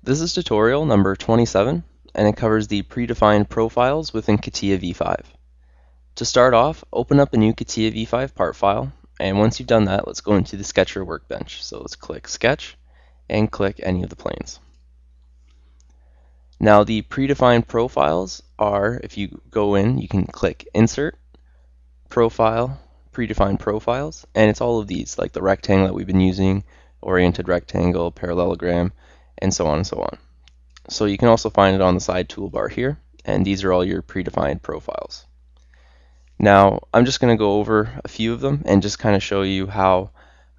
This is tutorial number 27, and it covers the predefined profiles within CATIA v5. To start off, open up a new CATIA v5 part file, and once you've done that, let's go into the Sketcher workbench. So let's click Sketch and click any of the planes. Now the predefined profiles are, if you go in, you can click Insert, Profile, Predefined Profiles, and it's all of these, like the rectangle that we've been using, oriented rectangle, parallelogram, and so on and so on. So you can also find it on the side toolbar here, and these are all your predefined profiles. Now I'm just going to go over a few of them and just kind of show you how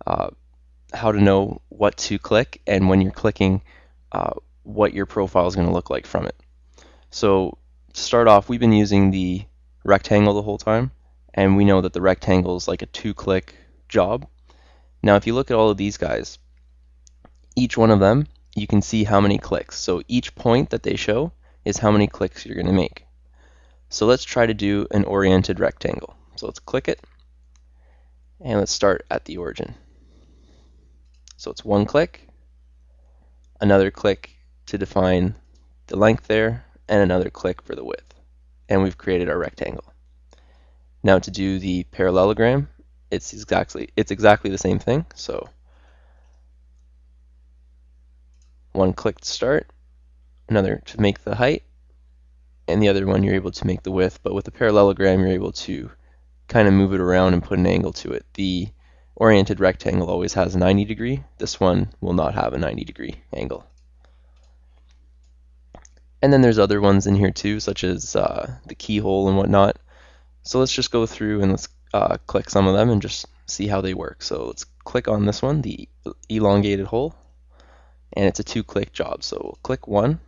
to know what to click, and when you're clicking, what your profile is going to look like from it. So to start off, we've been using the rectangle the whole time, and we know that the rectangle is like a 2-click job. Now if you look at all of these guys, each one of them, you can see how many clicks. So each point that they show is how many clicks you're going to make. So let's try to do an oriented rectangle. So let's click it, and let's start at the origin. So it's 1 click, another click to define the length there, and another click for the width. And we've created our rectangle. Now to do the parallelogram, it's exactly the same thing. So 1 click to start, another to make the height, and the other one you're able to make the width. But with the parallelogram, you're able to kind of move it around and put an angle to it. The oriented rectangle always has a 90 degree. This one will not have a 90 degree angle. And then there's other ones in here too, such as the keyhole and whatnot. So let's just go through and let's click some of them and just see how they work. So let's click on this one, the elongated hole, and it's a 2-click job. So we'll click 1,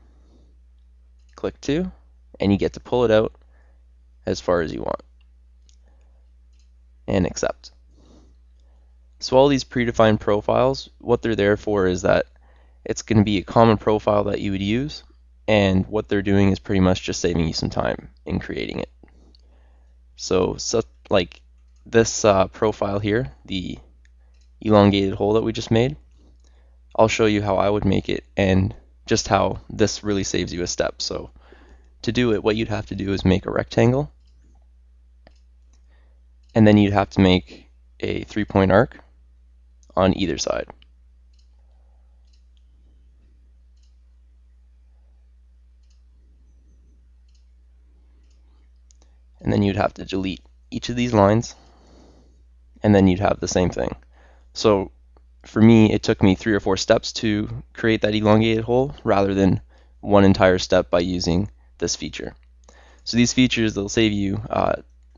click 2, and you get to pull it out as far as you want, and accept. So all these predefined profiles, what they're there for is that it's going to be a common profile that you would use, and what they're doing is pretty much just saving you some time in creating it. So like this profile here, the elongated hole that we just made, I'll show you how I would make it and just how this really saves you a step. So to do it, what you'd have to do is make a rectangle, and then you'd have to make a 3-point arc on either side. And then you'd have to delete each of these lines, and then you'd have the same thing. So for me, it took me 3 or 4 steps to create that elongated hole rather than one entire step by using this feature. So these features, they'll save you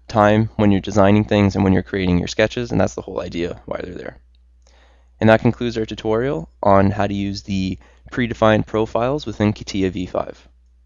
time when you're designing things and when you're creating your sketches, and that's the whole idea why they're there. And that concludes our tutorial on how to use the predefined profiles within CATIA v5.